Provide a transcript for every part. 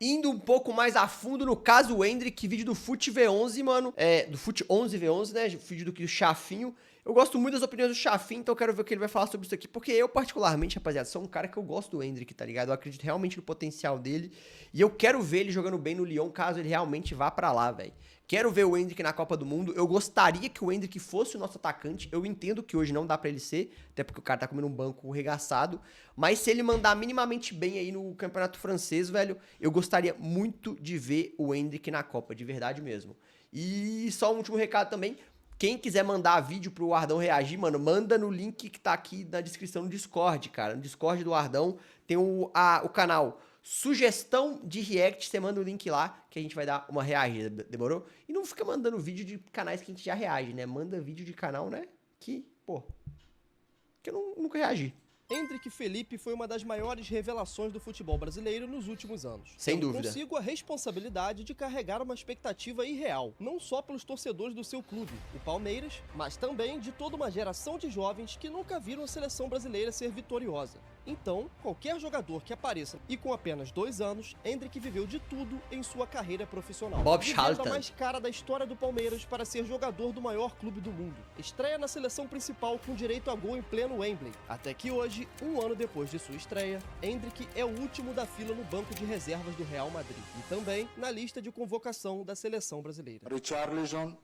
Indo um pouco mais a fundo no caso o Endrick, vídeo do Fute V11, mano. Do Fute 11 V11, né? Vídeo do que o Chafinho. Eu gosto muito das opiniões do Chafinho, então eu quero ver o que ele vai falar sobre isso aqui. Porque eu, particularmente, rapaziada, sou um cara que eu gosto do Endrick, tá ligado? Eu acredito realmente no potencial dele. E eu quero ver ele jogando bem no Lyon, caso ele realmente vá pra lá, velho. Quero ver o Endrick na Copa do Mundo. Eu gostaria que o Endrick fosse o nosso atacante. Eu entendo que hoje não dá pra ele ser, até porque o cara tá comendo um banco regaçado. Mas se ele mandar minimamente bem aí no Campeonato Francês, velho, eu gostaria muito de ver o Endrick na Copa, de verdade mesmo. E só um último recado também. Quem quiser mandar vídeo pro Ardão reagir, mano, manda no link que tá aqui na descrição do Discord, cara. No Discord do Ardão tem o canal Sugestão de React. Você manda o link lá que a gente vai dar uma reagida, demorou? E não fica mandando vídeo de canais que a gente já reage, né? Manda vídeo de canal, né? Que eu nunca reagi. Endrick Felipe foi uma das maiores revelações do futebol brasileiro nos últimos anos. Sem dúvida. Consigo a responsabilidade de carregar uma expectativa irreal, não só pelos torcedores do seu clube, o Palmeiras, mas também de toda uma geração de jovens que nunca viram a seleção brasileira ser vitoriosa. Então, qualquer jogador que apareça e com apenas 2 anos, Endrick viveu de tudo em sua carreira profissional. Bob Vivendo a Charlton. mais cara da história do Palmeiras para ser jogador do maior clube do mundo. Estreia na seleção principal com direito a gol em pleno Wembley. Até que hoje, um ano depois de sua estreia, Endrick é o último da fila no banco de reservas do Real Madrid e também na lista de convocação da seleção brasileira. Richarlison,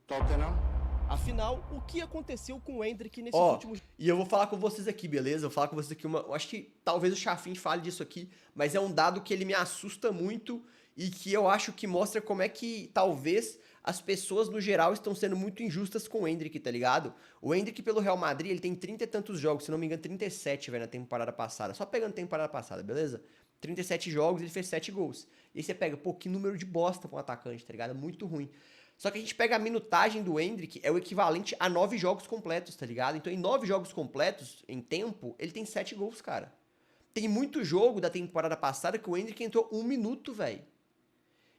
Tottenham. Afinal, o que aconteceu com o Endrick nesses últimos... E eu vou falar com vocês aqui, beleza? Eu vou falar com vocês aqui eu acho que talvez o Chafinho fale disso aqui, mas é um dado que ele me assusta muito e que eu acho que mostra como é que talvez as pessoas no geral estão sendo muito injustas com o Endrick, tá ligado? O Endrick pelo Real Madrid, ele tem 30 e tantos jogos, se não me engano 37, velho, na temporada passada. Só pegando a temporada passada, beleza? 37 jogos, ele fez 7 gols. E aí você pega, pô, que número de bosta pra um atacante, tá ligado? Muito ruim. Só que a gente pega a minutagem do Endrick, é o equivalente a 9 jogos completos, tá ligado? Então em 9 jogos completos, em tempo, ele tem 7 gols, cara. Tem muito jogo da temporada passada que o Endrick entrou 1 minuto, velho.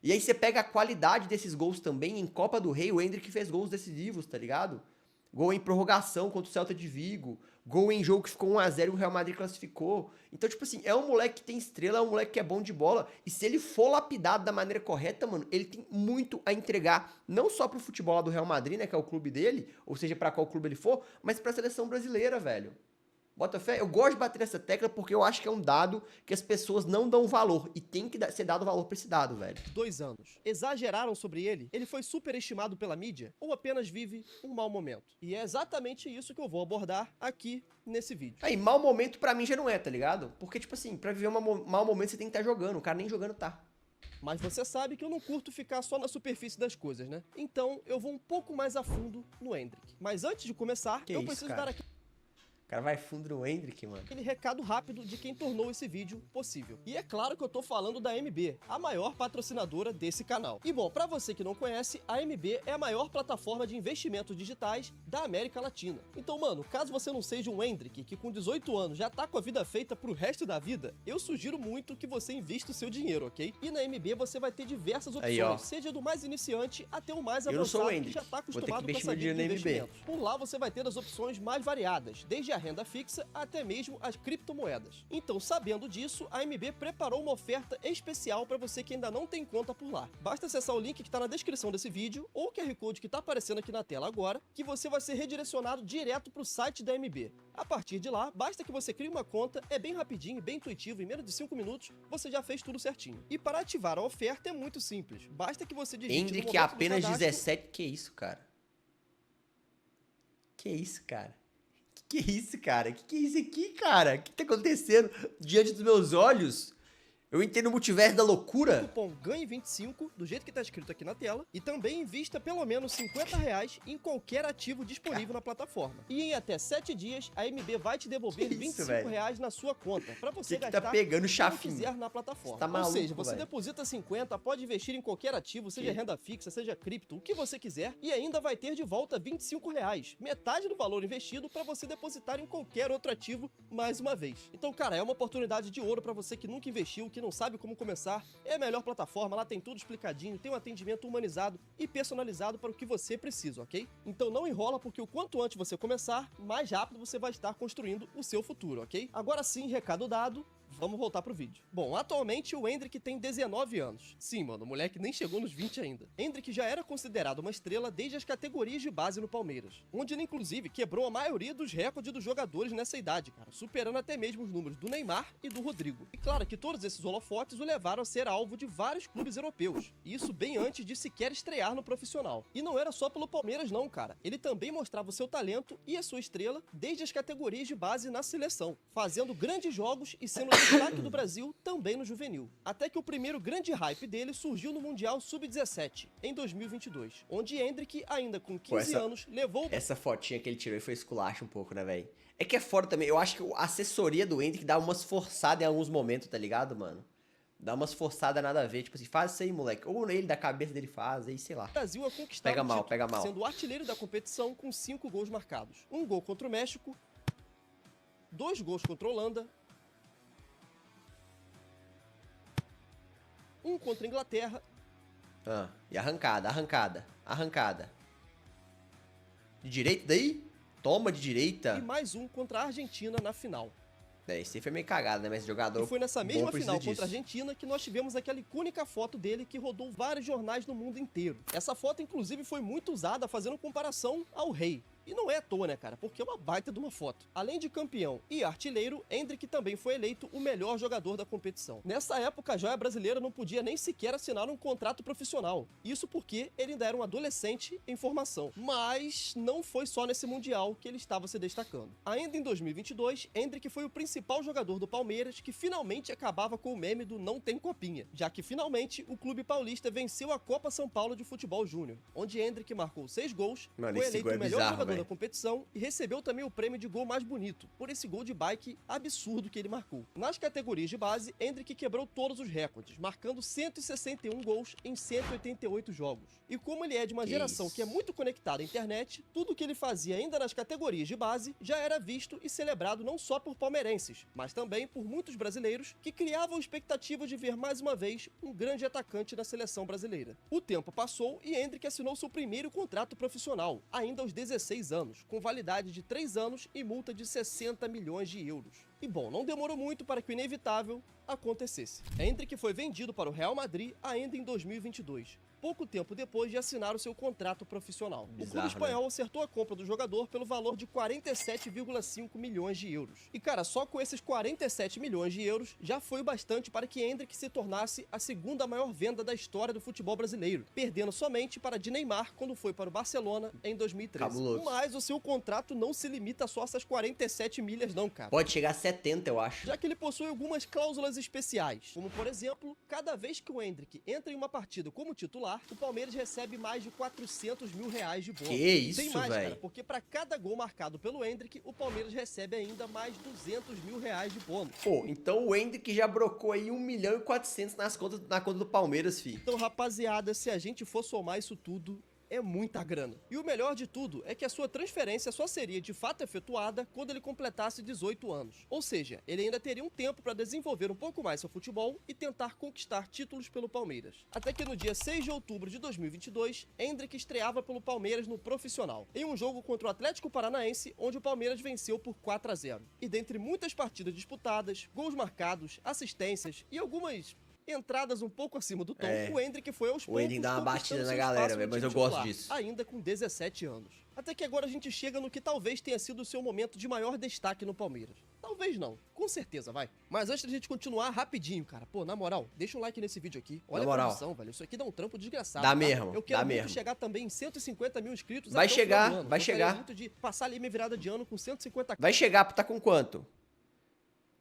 E aí você pega a qualidade desses gols também, em Copa do Rei, o Endrick fez gols decisivos, tá ligado? Gol em prorrogação contra o Celta de Vigo, gol em jogo que ficou 1 a 0 e o Real Madrid classificou. Então, tipo assim, é um moleque que tem estrela, é um moleque que é bom de bola, e se ele for lapidado da maneira correta, mano, ele tem muito a entregar, não só pro futebol lá do Real Madrid, né, que é o clube dele, ou seja, pra qual clube ele for, mas pra seleção brasileira, velho. Bota fé? Eu gosto de bater nessa tecla porque eu acho que é um dado que as pessoas não dão valor. E tem que ser dado valor pra esse dado, velho. 2 anos. Exageraram sobre ele? Ele foi superestimado pela mídia? Ou apenas vive um mau momento? E é exatamente isso que eu vou abordar aqui nesse vídeo. Aí, mau momento pra mim já não é, tá ligado? Porque, tipo assim, pra viver um mau momento você tem que estar jogando. O cara nem jogando tá. Mas você sabe que eu não curto ficar só na superfície das coisas, né? Então eu vou um pouco mais a fundo no Endrick. Mas antes de começar, eu preciso dar aqui O cara vai fundo no Endrick, mano. aquele recado rápido de quem tornou esse vídeo possível. E é claro que eu tô falando da MB, a maior patrocinadora desse canal. E bom, pra você que não conhece, a MB é a maior plataforma de investimentos digitais da América Latina. Então, mano, caso você não seja um Endrick que com 18 anos já tá com a vida feita pro resto da vida, eu sugiro muito que você invista o seu dinheiro, ok? E na MB você vai ter diversas opções, Aí, seja do mais iniciante até o mais Eu não sou o avançado que Endrick. já tá Vou ter que acostumado com investir essa meu vida de dinheiro na MB. investimentos. Por lá você vai ter as opções mais variadas, desde a renda fixa até mesmo as criptomoedas. Então, sabendo disso, a MB preparou uma oferta especial para você que ainda não tem conta por lá. Basta acessar o link que está na descrição desse vídeo ou o QR Code que está aparecendo aqui na tela agora, que você vai ser redirecionado direto para o site da MB. A partir de lá, basta que você crie uma conta, é bem rapidinho, bem intuitivo, em menos de 5 minutos, você já fez tudo certinho. E para ativar a oferta é muito simples, basta que você digite no Endrick momento do apenas cadastro... 17, que isso, cara? Que isso, cara? Que isso, cara? Que é isso aqui, cara? O que tá acontecendo diante dos meus olhos? Eu entrei no multiverso da loucura. Cupom GANHE25, do jeito que tá escrito aqui na tela, e também invista pelo menos R$50 em qualquer ativo disponível na plataforma. E em até 7 dias, a MB vai te devolver Que isso, R$25 na sua conta, pra você Que gastar tá pegando como chafinho? quiser na plataforma. Você tá maluco, Ou seja, você velho. deposita 50, pode investir em qualquer ativo, seja renda fixa, seja cripto, o que você quiser, e ainda vai ter de volta R$25, metade do valor investido pra você depositar em qualquer outro ativo mais uma vez. Então, cara, é uma oportunidade de ouro pra você que nunca investiu, que não sabe como começar. É a melhor plataforma, lá tem tudo explicadinho, tem um atendimento humanizado e personalizado para o que você precisa, ok? Então não enrola, porque o quanto antes você começar, mais rápido você vai estar construindo o seu futuro, ok? Agora sim, recado dado, vamos voltar pro vídeo. Bom, atualmente o Endrick tem 19 anos. Sim, mano, o moleque nem chegou nos 20 ainda. Endrick já era considerado uma estrela desde as categorias de base no Palmeiras, onde ele inclusive quebrou a maioria dos recordes dos jogadores nessa idade, cara, superando até mesmo os números do Neymar e do Rodrigo. E claro que todos esses holofotes o levaram a ser alvo de vários clubes europeus, e isso bem antes de sequer estrear no profissional. E não era só pelo Palmeiras não, cara. Ele também mostrava o seu talento e a sua estrela desde as categorias de base na seleção, fazendo grandes jogos e sendo destaque do Brasil também no juvenil. Até que o primeiro grande hype dele surgiu no Mundial Sub-17, em 2022, onde Endrick, ainda com 15 anos, levou... Essa fotinha que ele tirou e foi esculacha um pouco, né, velho? É que é fora também. Eu acho que a assessoria do Endrick dá umas forçadas em alguns momentos, tá ligado, mano? Dá umas forçadas nada a ver, tipo assim, faz isso aí, moleque. Ou ele da cabeça dele faz, aí sei lá. O Brasil a conquistar Pega o mal, título, pega mal. sendo o artilheiro da competição com 5 gols marcados. 1 gol contra o México, 2 gols contra a Holanda, 1 contra a Inglaterra. E arrancada. De direita daí? Toma de direita. E mais 1 contra a Argentina na final. Esse aí foi meio cagado, né? Mas esse jogador E foi nessa bom mesma precisa final disso. contra a Argentina que nós tivemos aquela icônica foto dele que rodou vários jornais no mundo inteiro. Essa foto, inclusive, foi muito usada fazendo comparação ao rei. E não é à toa, né, cara? Porque é uma baita de uma foto. Além de campeão e artilheiro, Endrick também foi eleito o melhor jogador da competição. Nessa época, a joia brasileira não podia nem sequer assinar um contrato profissional. Isso porque ele ainda era um adolescente em formação. Mas não foi só nesse Mundial que ele estava se destacando. Ainda em 2022, Endrick foi o principal jogador do Palmeiras que finalmente acabava com o meme do não tem copinha, já que finalmente o clube paulista venceu a Copa São Paulo de Futebol Júnior, onde Endrick marcou 6 gols, Mano, foi esse eleito gol é o melhor bizarro, jogador velho. da competição e recebeu também o prêmio de gol mais bonito, por esse gol de bike absurdo que ele marcou. Nas categorias de base, Endrick quebrou todos os recordes, marcando 161 gols em 188 jogos. E como ele é de uma geração que é muito conectada à internet, tudo que ele fazia ainda nas categorias de base já era visto e celebrado não só por palmeirenses, mas também por muitos brasileiros que criavam expectativas de ver mais uma vez um grande atacante na seleção brasileira. O tempo passou e Endrick assinou seu primeiro contrato profissional, ainda aos 16 anos, com validade de 3 anos e multa de 60 milhões de euros. E bom, não demorou muito para que o inevitável acontecesse. Endrick foi vendido para o Real Madrid ainda em 2022, pouco tempo depois de assinar o seu contrato profissional. O clube espanhol acertou a compra do jogador pelo valor de 47,5 milhões de euros. E cara, só com esses 47 milhões de euros já foi o bastante para que Endrick se tornasse a segunda maior venda da história do futebol brasileiro, perdendo somente para de Neymar quando foi para o Barcelona em 2013. Cabuloso. Mas o seu contrato não se limita só a essas 47 milhas não, cara. Pode chegar a 70, eu acho. Já que ele possui algumas cláusulas especiais, como por exemplo, cada vez que o Endrick entra em uma partida como titular, o Palmeiras recebe mais de 400 mil reais de bônus. Que isso, Tem mais, velho? cara, porque para cada gol marcado pelo Endrick, o Palmeiras recebe ainda mais 200 mil reais de bônus. Pô, então o Endrick já brocou aí 1.400.000 na conta do Palmeiras, fi. Então, rapaziada, se a gente for somar isso tudo, é muita grana. E o melhor de tudo é que a sua transferência só seria de fato efetuada quando ele completasse 18 anos. Ou seja, ele ainda teria um tempo para desenvolver um pouco mais seu futebol e tentar conquistar títulos pelo Palmeiras. Até que no dia 6 de outubro de 2022, Endrick estreava pelo Palmeiras no profissional, em um jogo contra o Atlético Paranaense, onde o Palmeiras venceu por 4-0. E dentre muitas partidas disputadas, gols marcados, assistências e algumas entradas um pouco acima do tom, o Endrick foi aos poucos Endrick dá uma batida conquistando na seu galera, espaço no velho, mas time eu gosto titular, disso. ainda com 17 anos. Até que agora a gente chega no que talvez tenha sido o seu momento de maior destaque no Palmeiras. Talvez não, com certeza, vai. Mas antes da gente continuar, rapidinho, cara, pô, na moral, deixa um like nesse vídeo aqui. Olha a produção, velho, isso aqui dá um trampo desgraçado. Dá tá? mesmo, Eu quero dá muito mesmo. chegar também em 150 mil inscritos. Vai até o final chegar, do ano. vai Gostaria chegar. muito de passar ali minha virada de ano com 150k. Vai chegar, tá com quanto?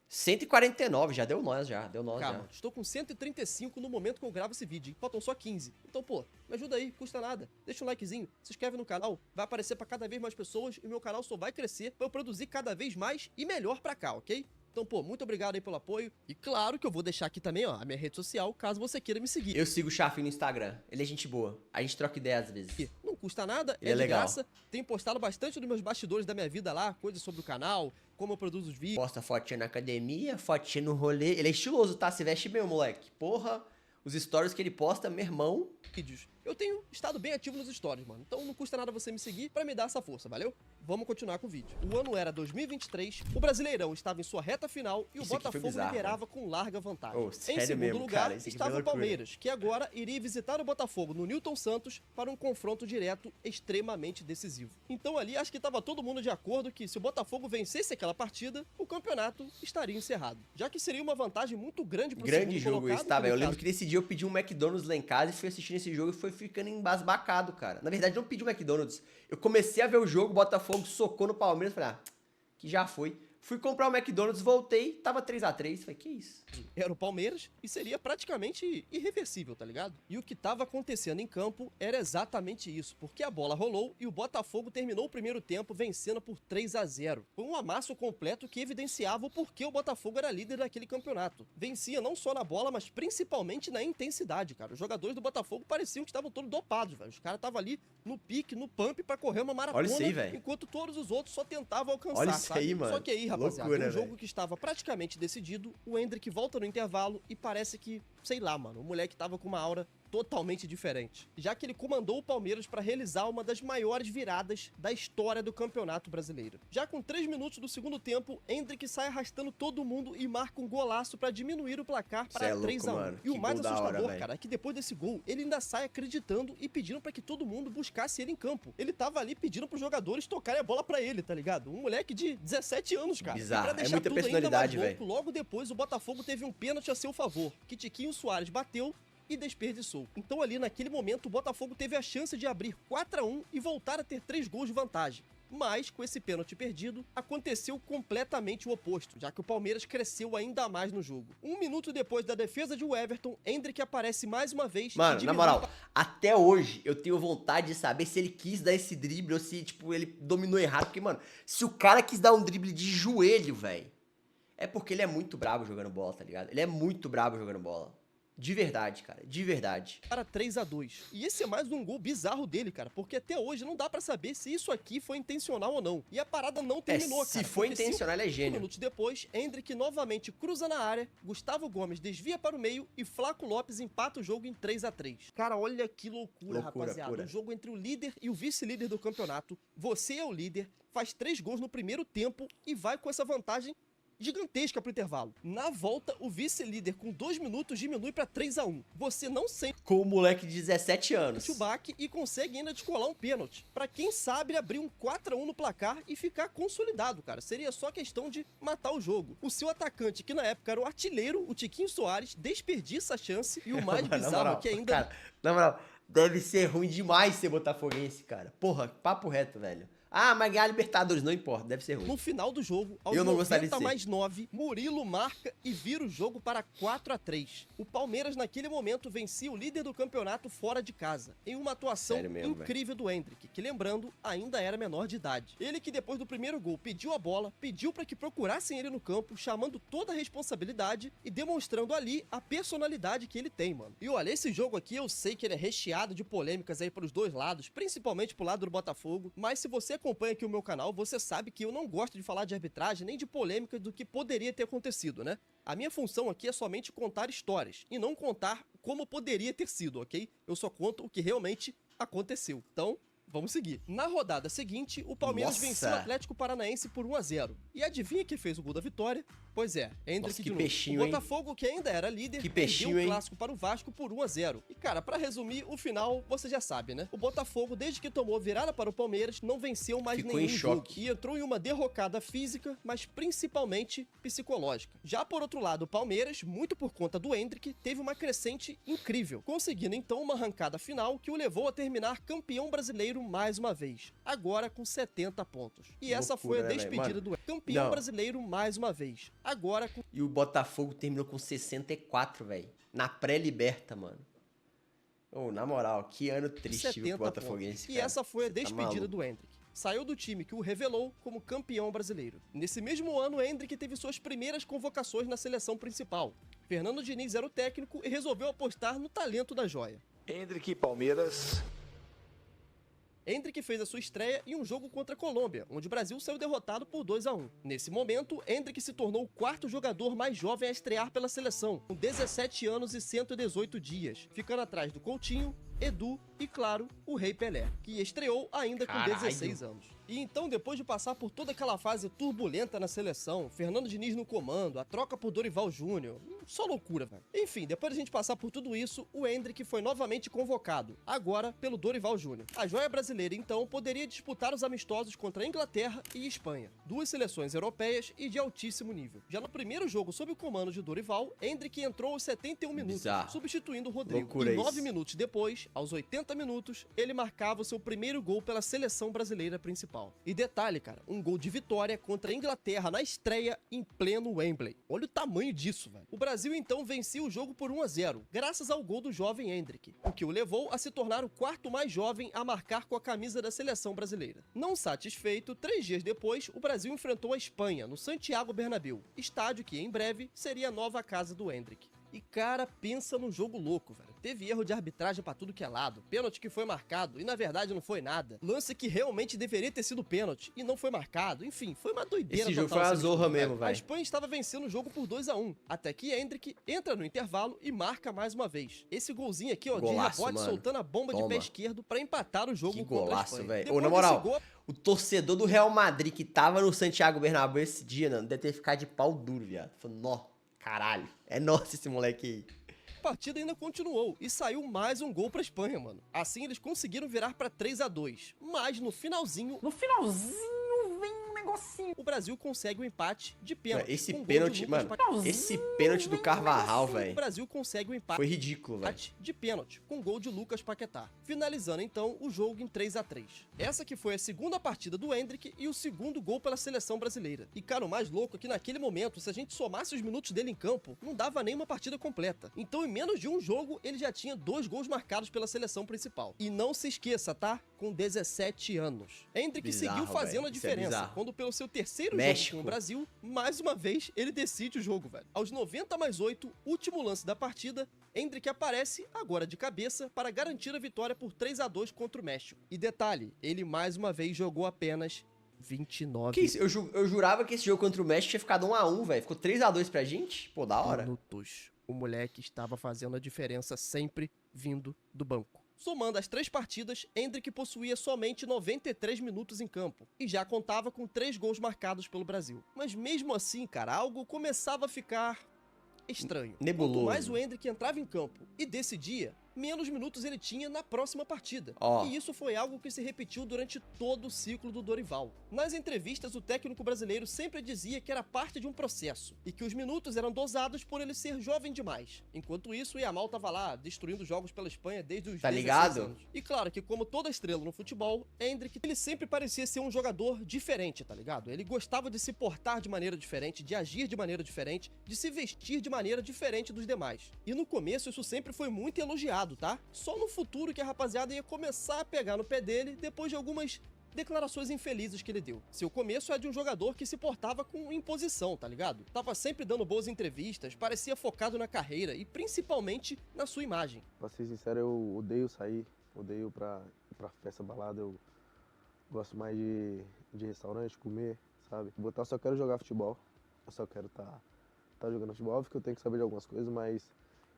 149, já deu nós, deu nós. Calma, estou com 135 no momento que eu gravo esse vídeo, hein? Faltam só 15. Então, pô, me ajuda aí, custa nada. Deixa um likezinho, se inscreve no canal, vai aparecer pra cada vez mais pessoas e meu canal só vai crescer pra eu produzir cada vez mais e melhor pra cá, ok? Então, pô, muito obrigado aí pelo apoio. E claro que eu vou deixar aqui também, ó, a minha rede social, caso você queira me seguir. Eu sigo o Chafinho no Instagram, ele é gente boa, a gente troca ideia às vezes. E não custa nada, Ele é de legal. graça. Tenho postado bastante nos meus bastidores da minha vida lá, coisas sobre o canal, como eu produzo os vídeos. Posta fotinha na academia, fotinha no rolê, ele é estiloso, tá? Se veste bem, moleque. Porra, Os stories que ele posta, meu irmão. vídeos. Eu tenho estado bem ativo nos stories, mano. Então não custa nada você me seguir pra me dar essa força, valeu? Vamos continuar com o vídeo. O ano era 2023, o Brasileirão estava em sua reta final e o Isso aqui foi Botafogo bizarro, liderava com larga vantagem. Oh, Em sério segundo mesmo, lugar, cara, isso aqui foi estava o loucura. Palmeiras, que agora iria visitar o Botafogo no Newton Santos para um confronto direto extremamente decisivo. Então ali acho que estava todo mundo de acordo que se o Botafogo vencesse aquela partida, o campeonato estaria encerrado. Já que seria uma vantagem muito grande pro Grande segundo jogo colocado, esse, tá, que no velho? Eu caso lembro que nesse dia eu pedi um McDonald's lá em casa e fui assistindo esse jogo e foi ficando embasbacado, cara. Na verdade, não pedi um McDonald's. Eu comecei a ver o jogo, o Botafogo socou no Palmeiras, falei, ah, que já foi. Fui comprar o McDonald's, voltei, tava 3x3. Falei, que isso? era o Palmeiras e seria praticamente irreversível, tá ligado? E o que tava acontecendo em campo era exatamente isso, porque a bola rolou e o Botafogo terminou o primeiro tempo vencendo por 3-0. Foi um amasso completo que evidenciava o porquê o Botafogo era líder daquele campeonato. Vencia não só na bola, mas principalmente na intensidade, cara. Os jogadores do Botafogo pareciam que estavam todos dopados, velho. Os caras estavam ali no pique, no pump pra correr uma maratona, Olha isso aí, velho. enquanto todos os outros só tentavam alcançar, Olha isso sabe? aí, mano. Só que aí, rapaziada, Loucura, um jogo velho. que estava praticamente decidido, o Endrick volta no intervalo e parece que, sei lá, mano, o moleque tava com uma aura totalmente diferente, já que ele comandou o Palmeiras para realizar uma das maiores viradas da história do Campeonato Brasileiro. Já com 3 minutos do segundo tempo, Endrick sai arrastando todo mundo e marca um golaço para diminuir o placar Cê para é louco, 3-1. mano. E o Que mais gol da hora, assustador, velho. cara, é que depois desse gol, ele ainda sai acreditando e pedindo para que todo mundo buscasse ele em campo. Ele tava ali pedindo pros jogadores tocarem a bola para ele, tá ligado? Um moleque de 17 anos, cara. Bizarro. E pra É deixar muita tudo ainda personalidade, mais louco, velho. logo depois o Botafogo teve um pênalti a seu favor, que Tiquinho Soares bateu e desperdiçou. Então ali naquele momento o Botafogo teve a chance de abrir 4-1 e voltar a ter 3 gols de vantagem. Mas, com esse pênalti perdido, aconteceu completamente o oposto, já que o Palmeiras cresceu ainda mais no jogo. 1 minuto depois da defesa de Everton, Endrick aparece mais uma vez e Mano, na diminui moral, até hoje eu tenho vontade de saber se ele quis dar esse drible ou se, tipo, ele dominou errado. Porque, mano, se o cara quis dar um drible de joelho, velho, é porque ele é muito brabo jogando bola, tá ligado? Ele é muito brabo jogando bola. De verdade, cara, de verdade. para 3-2. E esse é mais um gol bizarro dele, cara, porque até hoje não dá pra saber se isso aqui foi intencional ou não. E a parada não terminou, cara. Se foi porque intencional, ele é 5 gênio. minutos depois, Endrick novamente cruza na área, Gustavo Gomes desvia para o meio e Flaco Lopes empata o jogo em 3-3. Cara, olha que loucura, rapaziada. pura. Um jogo entre o líder e o vice-líder do campeonato. Você é o líder, faz 3 gols no primeiro tempo e vai com essa vantagem gigantesca pro intervalo. Na volta, o vice-líder com 2 minutos diminui pra 3-1. Você não sente Com o moleque de 17 anos. o baque e consegue ainda descolar um pênalti. Pra quem sabe abrir um 4-1 no placar e ficar consolidado, cara. Seria só questão de matar o jogo. O seu atacante, que na época era o artilheiro, o Tiquinho Soares, desperdiça a chance e o mais Mano, na bizarro moral, é que ainda Cara, na moral, deve ser ruim demais ser botafoguense, cara. Porra, papo reto, velho. Ah, mas ganhar Libertadores, não importa, deve ser ruim. no final do jogo, aos Eu não gostaria 90 de ser. mais 9, Murilo marca e vira o jogo para 4-3. O Palmeiras, naquele momento, vencia o líder do campeonato fora de casa, em uma atuação Sério mesmo, incrível do Endrick, que, lembrando, ainda era menor de idade. Ele que, depois do primeiro gol, pediu a bola, pediu para que procurassem ele no campo, chamando toda a responsabilidade e demonstrando ali a personalidade que ele tem, mano. E olha, esse jogo aqui, eu sei que ele é recheado de polêmicas aí pros dois lados, principalmente pro lado do Botafogo, mas se você acompanha aqui o meu canal, você sabe que eu não gosto de falar de arbitragem nem de polêmica do que poderia ter acontecido, né? A minha função aqui é somente contar histórias e não contar como poderia ter sido, ok? Eu só conto o que realmente aconteceu. Então, vamos seguir. Na rodada seguinte, o Palmeiras Nossa! venceu o Atlético Paranaense por 1-0. E adivinha quem fez o gol da vitória? Pois é, Endrick Nossa, que de novo. peixinho, O hein? Botafogo, que ainda era líder, Que perdeu peixinho, o hein? clássico para o Vasco por 1-0. E cara, pra resumir, o final você já sabe, né? O Botafogo, desde que tomou virada para o Palmeiras, não venceu mais Ficou nenhum em jogo. choque. E entrou em uma derrocada física, mas principalmente psicológica. Já por outro lado, o Palmeiras, muito por conta do Endrick, teve uma crescente incrível, conseguindo então uma arrancada final que o levou a terminar campeão brasileiro mais uma vez, agora com 70 pontos. E essa foi a Loucura, né, velho? despedida Mano, do campeão não. brasileiro mais uma vez, agora com E o Botafogo terminou com 64, velho. Na pré-liberta, mano. Ô, na moral, que ano triste viu, 70 pro Botafoguense, pontos. E cara. essa foi a Cê tá despedida maluco. do Endrick. Saiu do time que o revelou como campeão brasileiro. Nesse mesmo ano, Endrick teve suas primeiras convocações na seleção principal. Fernando Diniz era o técnico e resolveu apostar no talento da joia. Endrick e Palmeiras. Endrick fez a sua estreia em um jogo contra a Colômbia, onde o Brasil saiu derrotado por 2-1. Nesse momento, Endrick se tornou o quarto jogador mais jovem a estrear pela seleção, com 17 anos e 118 dias, ficando atrás do Coutinho, Edu e, claro, o Rei Pelé, que estreou ainda com 16 anos. E então, depois de passar por toda aquela fase turbulenta na seleção, Fernando Diniz no comando, a troca por Dorival Júnior, só loucura, velho. Enfim, depois de a gente passar por tudo isso, o Endrick foi novamente convocado, agora pelo Dorival Júnior. A joia brasileira, então, poderia disputar os amistosos contra a Inglaterra e Espanha, duas seleções europeias e de altíssimo nível. Já no primeiro jogo sob o comando de Dorival, Endrick entrou aos 71 minutos, substituindo o Rodrigo. Loucura e 9 isso. minutos depois, aos 80 minutos, ele marcava o seu primeiro gol pela seleção brasileira principal. E detalhe, cara, um gol de vitória contra a Inglaterra na estreia em pleno Wembley. Olha o tamanho disso, velho. O Brasil então vencia o jogo por 1-0, graças ao gol do jovem Endrick, o que o levou a se tornar o quarto mais jovem a marcar com a camisa da seleção brasileira. Não satisfeito, 3 dias depois, o Brasil enfrentou a Espanha no Santiago Bernabéu, estádio que em breve seria a nova casa do Endrick. E cara, pensa num jogo louco, velho. Teve erro de arbitragem pra tudo que é lado, pênalti que foi marcado e na verdade não foi nada, lance que realmente deveria ter sido pênalti e não foi marcado, enfim, foi uma doideira. Esse jogo total, foi uma assim, zorra mesmo, A velho. Espanha estava vencendo o jogo por 2-1, até que Endrick entra no intervalo e marca mais uma vez. Esse golzinho aqui, ó, Golaço, de rebote, mano. soltando a bomba de Toma. pé esquerdo pra empatar o jogo Que contra a golaço, Espanha. velho. Ô, Depois na desse moral, gol, o torcedor do Real Madrid que tava no Santiago Bernabéu esse dia, mano, deve ter ficado de pau duro, viado. Falou, nó, caralho. É nosso esse moleque aí. a partida ainda continuou e saiu mais um gol pra Espanha, mano. Assim eles conseguiram virar pra 3-2, mas no finalzinho Vem um negocinho. o Brasil consegue o empate de pênalti. Esse com gol de pênalti, Lucas mano, Paquetá. esse pênalti do Carvajal, O velho, Brasil consegue o empate foi ridículo, velho. de pênalti, com gol de Lucas Paquetá, finalizando então o jogo em 3-3. Essa que foi a segunda partida do Endrick e o segundo gol pela seleção brasileira. E cara, o mais louco é que naquele momento, se a gente somasse os minutos dele em campo, não dava nem uma partida completa. Então em menos de um jogo, ele já tinha 2 gols marcados pela seleção principal. E não se esqueça, tá? Com 17 anos. Endrick Bizarro, seguiu fazendo velho. a Isso é diferença, bizarro. quando pelo seu terceiro México. jogo com o Brasil, mais uma vez, ele decide o jogo, velho. Aos 90+8, último lance da partida, Endrick aparece, agora de cabeça, para garantir a vitória por 3-2 contra o México. E detalhe, ele mais uma vez jogou apenas 29 Que isso? Eu jurava que esse jogo contra o México tinha ficado 1-1, velho. Ficou 3-2 pra gente? Pô, da hora. minutos. O moleque estava fazendo a diferença sempre vindo do banco. Somando as 3 partidas, Endrick possuía somente 93 minutos em campo e já contava com 3 gols marcados pelo Brasil. Mas mesmo assim, cara, algo começava a ficar estranho. Nebuloso. Quanto mais o Endrick entrava em campo e decidia, menos minutos ele tinha na próxima partida. Ó. E isso foi algo que se repetiu durante todo o ciclo do Dorival. Nas entrevistas, o técnico brasileiro sempre dizia que era parte de um processo e que os minutos eram dosados por ele ser jovem demais. Enquanto isso, o Yamal tava lá, destruindo jogos pela Espanha desde os Tá 16 ligado? anos. E claro que, como toda estrela no futebol, Endrick, ele sempre parecia ser um jogador diferente, tá ligado? Ele gostava de se portar de maneira diferente, de agir de maneira diferente, de se vestir de maneira diferente dos demais. E no começo isso sempre foi muito elogiado, tá? Só no futuro que a rapaziada ia começar a pegar no pé dele depois de algumas declarações infelizes que ele deu. Seu começo é de um jogador que se portava com imposição, tá ligado? Tava sempre dando boas entrevistas, parecia focado na carreira e principalmente na sua imagem. Pra ser sincero, eu odeio sair, odeio ir pra festa, balada, eu gosto mais de restaurante, comer, sabe? Eu só quero jogar futebol, eu só quero tá jogando futebol. Óbvio que eu tenho que saber de algumas coisas, mas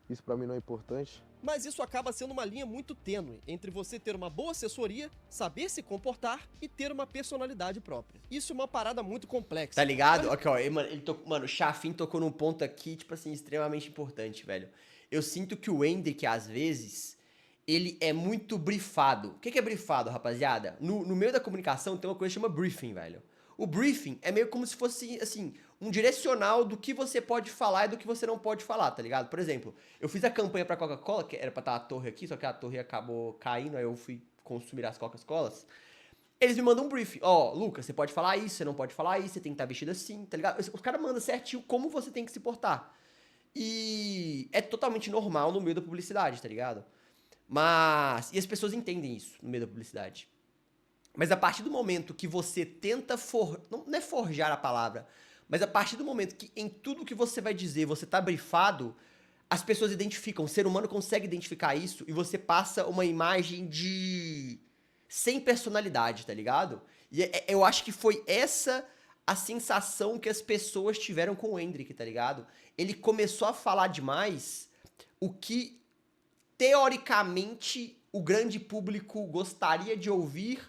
isso pra mim não é importante. Mas isso acaba sendo uma linha muito tênue entre você ter uma boa assessoria, saber se comportar e ter uma personalidade própria. Isso é uma parada muito complexa. Tá ligado? Aqui, ó, mano, o Chafin tocou num ponto aqui, tipo assim, extremamente importante, velho. Eu sinto que o Endrick, às vezes, ele é muito brifado. O que é brifado, rapaziada? No meio da comunicação tem uma coisa que chama briefing, velho. O briefing é meio como se fosse, assim, um direcional do que você pode falar e do que você não pode falar, tá ligado? Por exemplo, eu fiz a campanha pra Coca-Cola, que era pra estar a torre aqui, só que a torre acabou caindo, aí eu fui consumir as Coca-Colas. Eles me mandam um briefing. Ó, Lucas, você pode falar isso, você não pode falar isso, você tem que estar vestido assim, tá ligado? Os caras mandam certinho como você tem que se portar. E é totalmente normal no meio da publicidade, tá ligado? E as pessoas entendem isso no meio da publicidade. Mas a partir do momento que você tenta não é forjar a palavra, mas a partir do momento que em tudo que você vai dizer você tá brifado, as pessoas identificam, o ser humano consegue identificar isso e você passa uma imagem de sem personalidade, tá ligado? E eu acho que foi essa a sensação que as pessoas tiveram com o Endrick, tá ligado? Ele começou a falar demais o que, teoricamente, o grande público gostaria de ouvir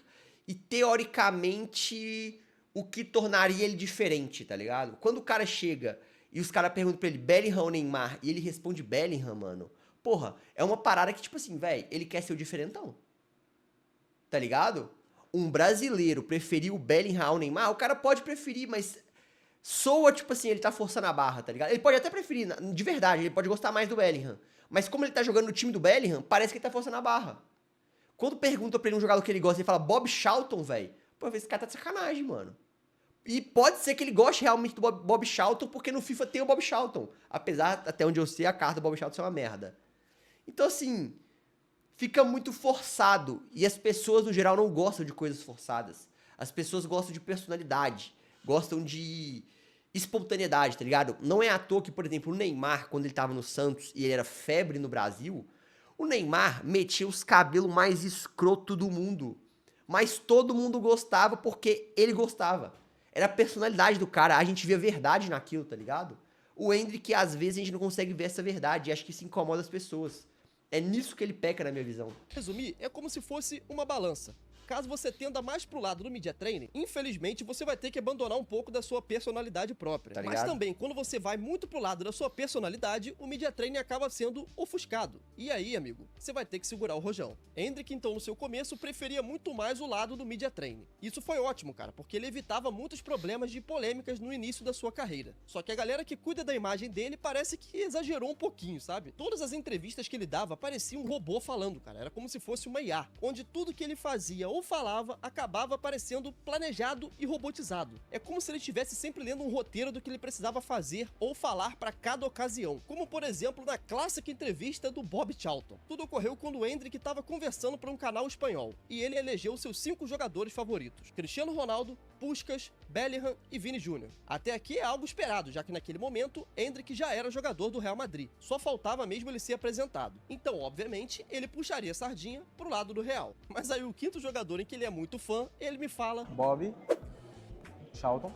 e, teoricamente, o que tornaria ele diferente, tá ligado? Quando o cara chega e os caras perguntam pra ele Bellingham ou Neymar e ele responde Bellingham, mano, porra, é uma parada que, tipo assim, velho, ele quer ser o diferentão. Tá ligado? Um brasileiro preferir o Bellingham ao Neymar, o cara pode preferir, mas soa, tipo assim, ele tá forçando a barra, tá ligado? Ele pode até preferir, de verdade, ele pode gostar mais do Bellingham. Mas como ele tá jogando no time do Bellingham, parece que ele tá forçando a barra. Quando pergunta pra ele um jogador que ele gosta, ele fala Bob Charlton, velho. Pô, esse cara tá de sacanagem, mano. E pode ser que ele goste realmente do Bob Charlton, porque no FIFA tem o Bob Charlton. Apesar, até onde eu sei, a carta do Bob Charlton é uma merda. Então, assim, fica muito forçado. E as pessoas, no geral, não gostam de coisas forçadas. As pessoas gostam de personalidade. Gostam de espontaneidade, tá ligado? Não é à toa que, por exemplo, o Neymar, quando ele tava no Santos e ele era febre no Brasil, o Neymar metia os cabelos mais escroto do mundo. Mas todo mundo gostava porque ele gostava. Era a personalidade do cara, a gente via verdade naquilo, tá ligado? O Endrick, às vezes, a gente não consegue ver essa verdade e acho que isso incomoda as pessoas. É nisso que ele peca, na minha visão. Resumir, é como se fosse uma balança. Caso você tenda mais pro lado do media training, infelizmente você vai ter que abandonar um pouco da sua personalidade própria. Tá Mas ligado? também, quando você vai muito pro lado da sua personalidade, o media training acaba sendo ofuscado. E aí, amigo, você vai ter que segurar o rojão. Endrick, então, no seu começo, preferia muito mais o lado do media training. Isso foi ótimo, cara, porque ele evitava muitos problemas de polêmicas no início da sua carreira. Só que a galera que cuida da imagem dele parece que exagerou um pouquinho, sabe? Todas as entrevistas que ele dava pareciam um robô falando, cara. Era como se fosse uma IA, onde tudo que ele fazia ou falava acabava parecendo planejado e robotizado. É como se ele estivesse sempre lendo um roteiro do que ele precisava fazer ou falar para cada ocasião, como por exemplo na clássica entrevista do Bob Charlton. Tudo ocorreu quando o Endrick estava conversando para um canal espanhol e ele elegeu seus 5 jogadores favoritos: Cristiano Ronaldo, Puskás, Bellingham e Vini Júnior. Até aqui é algo esperado, já que naquele momento Endrick já era jogador do Real Madrid, só faltava mesmo ele ser apresentado. Então, obviamente, ele puxaria a sardinha pro lado do Real. Mas aí o quinto jogador em que ele é muito fã, ele me fala: Bob Charlton.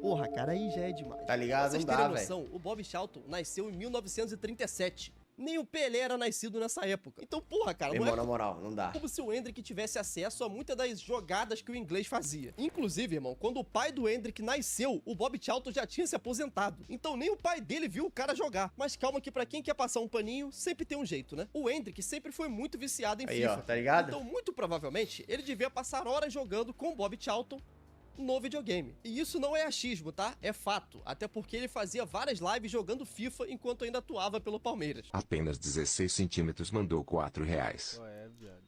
porra, cara, aí já é demais. Tá ligado? Pra vocês Não terem dá, noção, o Bob Charlton nasceu em 1937. Nem o Pelé era nascido nessa época. Então, porra, cara, Meu não irmão, é na moral, não dá. como se o Endrick tivesse acesso a muitas das jogadas que o inglês fazia. Inclusive, irmão, quando o pai do Endrick nasceu, o Bob Charlton já tinha se aposentado. Então nem o pai dele viu o cara jogar. Mas calma que pra quem quer passar um paninho, sempre tem um jeito, né? O Endrick sempre foi muito viciado em Aí, FIFA. ó, tá ligado? Então, muito provavelmente, ele devia passar horas jogando com o Bob Charlton no videogame. E isso não é achismo, tá? É fato. Até porque ele fazia várias lives jogando FIFA enquanto ainda atuava pelo Palmeiras. Apenas 16 centímetros mandou R$ 4.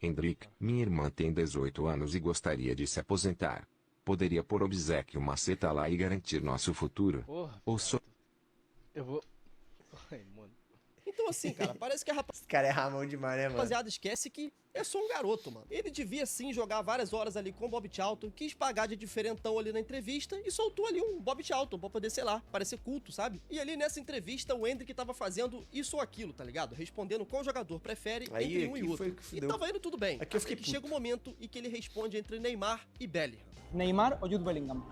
Hendrick, minha irmã tem 18 anos e gostaria de se aposentar. Poderia pôr obséquio maceta lá e garantir nosso futuro? Porra, Ou só... eu vou... Ai, mano. Então assim, cara, parece que a Esse cara é Ramon demais, né, mano? rapaziada esquece que é só um garoto, mano. Ele devia sim jogar várias horas ali com o Bob Charlton, quis pagar de diferentão ali na entrevista e soltou ali um Bob Charlton pra poder, sei lá, parecer culto, sabe? E ali nessa entrevista o Endrick tava fazendo isso ou aquilo, tá ligado? Respondendo qual jogador prefere Aí, entre um aqui e outro. foi o que E fudeu. tava indo tudo bem. Aqui eu fiquei Até que puto. chega um momento em que ele responde entre Neymar e Bellingham. Neymar ou Jude Bellingham?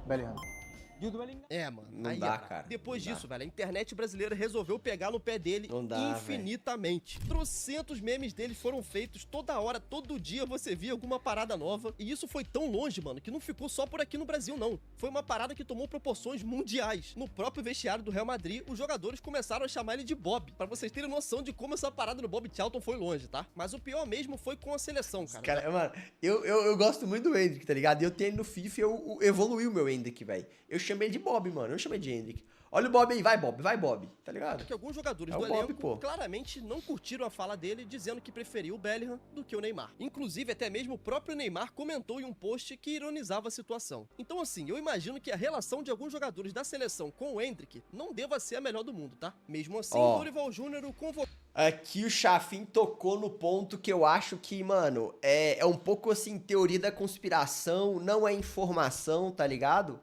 Bellingham. Jude Bellingham? É, mano. Não aí, dá, ó, cara, Depois não disso, velho, a internet brasileira resolveu pegar no pé dele Não dá, infinitamente. Trocentos memes deles foram feitos toda hora, todo dia você via alguma parada nova. E isso foi tão longe, mano, que não ficou só por aqui no Brasil, não. Foi uma parada que tomou proporções mundiais. No próprio vestiário do Real Madrid, os jogadores começaram a chamar ele de Bob. Pra vocês terem noção de como essa parada no Bob Charlton foi longe, tá? Mas o pior mesmo foi com a seleção, cara. Cara, mano, eu gosto muito do Endrick, tá ligado? E eu tenho ele no FIFA e eu evoluí o meu Endrick, velho. Eu chamei ele de Bob, mano. Eu não chamei de Endrick. Olha o Bob aí, vai Bob, tá ligado? Que alguns jogadores É o do Bob, elenco pô. claramente não curtiram a fala dele, dizendo que preferia o Bellingham do que o Neymar. Inclusive, até mesmo o próprio Neymar comentou em um post que ironizava a situação. Então, assim, eu imagino que a relação de alguns jogadores da seleção com o Endrick não deva ser a melhor do mundo, tá? Mesmo assim, Ó. o Dorival Júnior o convocou. Aqui o Chafin tocou no ponto que eu acho que, mano, é um pouco assim, teoria da conspiração, não é informação, tá ligado?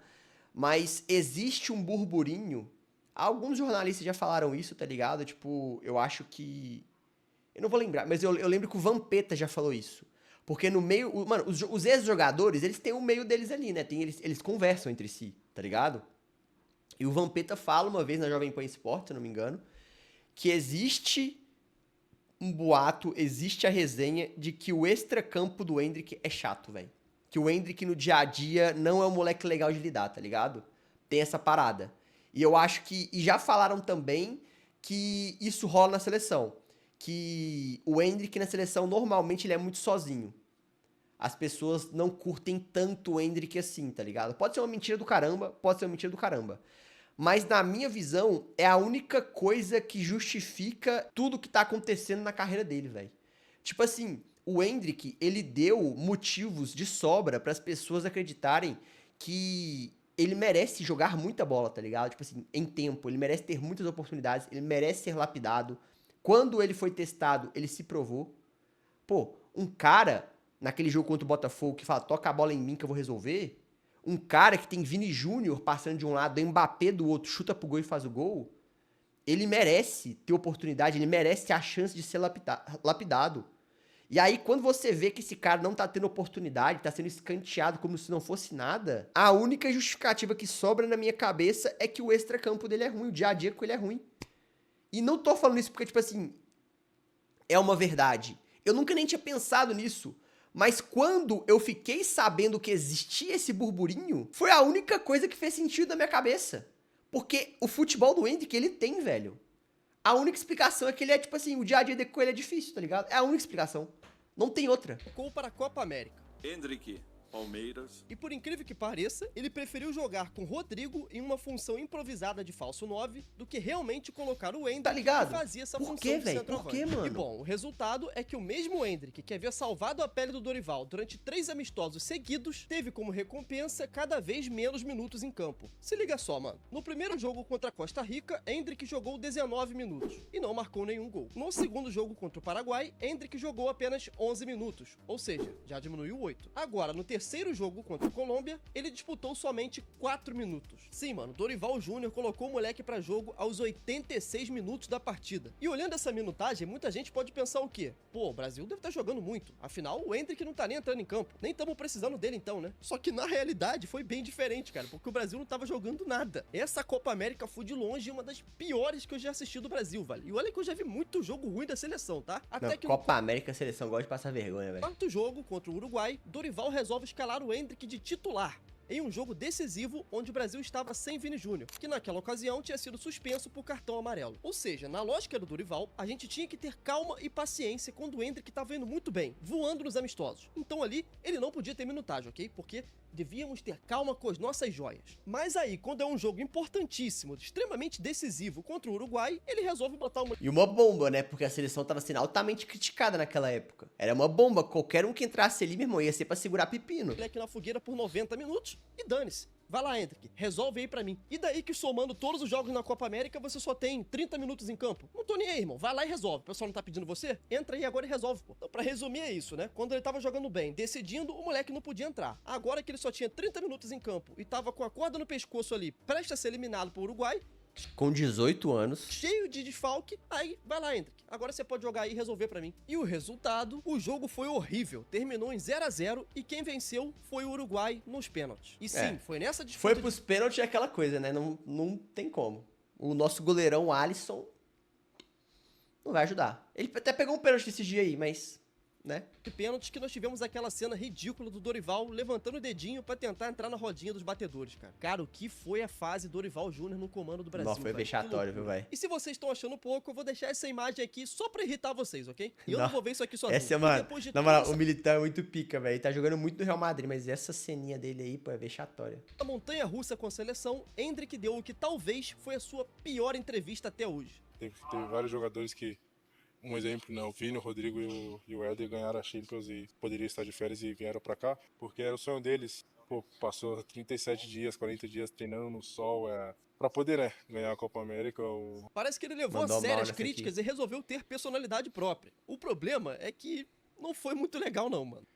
Mas existe um burburinho. Alguns jornalistas já falaram isso, tá ligado? Tipo, eu acho que. Eu não vou lembrar, mas eu lembro que o Vampeta já falou isso. Porque no meio... Mano, os ex-jogadores, eles têm o meio deles ali, né? Eles conversam entre si, tá ligado? E o Vampeta fala uma vez na Jovem Pan Esporte, se eu não me engano, que existe um boato, existe a resenha de que o extracampo do Endrick é chato, velho. Que o Endrick no dia a dia não é um moleque legal de lidar, tá ligado? Tem essa parada. E eu acho que... E já falaram também que isso rola na seleção. Que o Endrick na seleção, normalmente, ele é muito sozinho. As pessoas não curtem tanto o Endrick assim, tá ligado? Pode ser uma mentira do caramba, pode ser uma mentira do caramba. Mas, na minha visão, é a única coisa que justifica tudo que tá acontecendo na carreira dele, velho. Tipo assim, o Endrick, ele deu motivos de sobra para as pessoas acreditarem que ele merece jogar muita bola, tá ligado? Tipo assim, em tempo, ele merece ter muitas oportunidades, ele merece ser lapidado. Quando ele foi testado, ele se provou. Pô, um cara, naquele jogo contra o Botafogo, que fala, toca a bola em mim que eu vou resolver. Um cara que tem Vini Júnior passando de um lado, Mbappé do outro, chuta pro gol e faz o gol. Ele merece ter oportunidade, ele merece ter a chance de ser lapidado. E aí, quando você vê que esse cara não tá tendo oportunidade, tá sendo escanteado como se não fosse nada, a única justificativa que sobra na minha cabeça é que o extracampo dele é ruim, o dia a dia com ele é ruim. E não tô falando isso porque, tipo assim, é uma verdade. Eu nunca nem tinha pensado nisso. Mas quando eu fiquei sabendo que existia esse burburinho, foi a única coisa que fez sentido na minha cabeça. Porque o futebol do Endrick, ele tem, velho. A única explicação é que ele é, tipo assim, o dia a dia dele com ele é difícil, tá ligado? É a única explicação. Não tem outra. Ficou para a Copa América. Endrick, Palmeiras. E por incrível que pareça, ele preferiu jogar com Rodrigo em uma função improvisada de falso 9 do que realmente colocar o Endrick, tá ligado? que fazia essa Por função quê, de velho? centroavante. Por quê, mano? E bom, o resultado é que o mesmo Endrick, que havia salvado a pele do Dorival durante 3 amistosos seguidos, teve como recompensa cada vez menos minutos em campo. Se liga só, mano. No primeiro jogo contra a Costa Rica, Endrick jogou 19 minutos e não marcou nenhum gol. No segundo jogo contra o Paraguai, Endrick jogou apenas 11 minutos, ou seja, já diminuiu 8. Agora, no terceiro jogo contra a Colômbia, ele disputou somente 4 minutos. Sim, mano, Dorival Júnior colocou o moleque pra jogo aos 86 minutos da partida. E olhando essa minutagem, muita gente pode pensar o quê? Pô, o Brasil deve estar jogando muito. Afinal, o Endrick não tá nem entrando em campo. Nem estamos precisando dele então, né? Só que na realidade foi bem diferente, cara, porque o Brasil não tava jogando nada. Essa Copa América foi de longe uma das piores que eu já assisti do Brasil, velho. E olha que eu já vi muito jogo ruim da seleção, tá? Até Não, que Copa América, a seleção gosta de passar vergonha, velho. quarto jogo contra o Uruguai, Dorival resolve escalar o Endrick de titular em um jogo decisivo onde o Brasil estava sem Vini Júnior, que naquela ocasião tinha sido suspenso por cartão amarelo. Ou seja, na lógica do Dorival, a gente tinha que ter calma e paciência quando o Endrick estava indo muito bem, voando nos amistosos. Então ali, ele não podia ter minutagem, ok? Porque devíamos ter calma com as nossas joias. Mas aí, quando é um jogo importantíssimo, extremamente decisivo contra o Uruguai, ele resolve botar uma... E uma bomba, né? Porque a seleção tava sendo altamente criticada naquela época. Era uma bomba. Qualquer um que entrasse ali, meu irmão, ia ser pra segurar pepino. moleque na fogueira por 90 minutos e dane-se. Vai lá, Endrick, resolve aí pra mim. E daí que somando todos os jogos na Copa América, você só tem 30 minutos em campo? Não tô nem aí, irmão. Vai lá e resolve. O pessoal não tá pedindo você? Entra aí agora e resolve, pô. Então, pra resumir é isso, né? Quando ele tava jogando bem, decidindo, o moleque não podia entrar. Agora que ele só tinha 30 minutos em campo e tava com a corda no pescoço ali, prestes a ser eliminado pro Uruguai, Com 18 anos. cheio de desfalque, aí vai lá, Endrick. Agora você pode jogar aí e resolver pra mim. E o resultado, o jogo foi horrível. Terminou em 0-0 e quem venceu foi o Uruguai nos pênaltis. E sim, foi nessa disputa Foi pros pênaltis, é aquela coisa, né? Não tem como. O nosso goleirão Alisson não vai ajudar. Ele até pegou um pênalti esse dia aí, mas... né? de pênaltis que nós tivemos aquela cena ridícula do Dorival levantando o dedinho pra tentar entrar na rodinha dos batedores, cara. Cara, o que foi a fase Dorival Júnior no comando do Brasil, Não, foi velho? vexatório, viu, velho? E se vocês estão achando pouco, eu vou deixar essa imagem aqui só pra irritar vocês, ok? E eu Não. não vou ver isso aqui sozinho. Essa é, mano, Depois de na toda moral, essa o Militão é muito pica, velho. Ele tá jogando muito no Real Madrid, mas essa ceninha dele aí, pô, é vexatória. a montanha-russa com a seleção, Endrick deu o que talvez foi a sua pior entrevista até hoje. Teve vários jogadores que, um exemplo, né, o Vini, o Rodrigo e o Helder ganharam a Champions e poderiam estar de férias e vieram pra cá, porque era o sonho deles. Pô, passou 37 dias, 40 dias treinando no sol, pra poder, né, ganhar a Copa América. Parece que ele levou Mandou a sério mal as nessa críticas e resolveu ter personalidade própria. O problema é que não foi muito legal não, mano.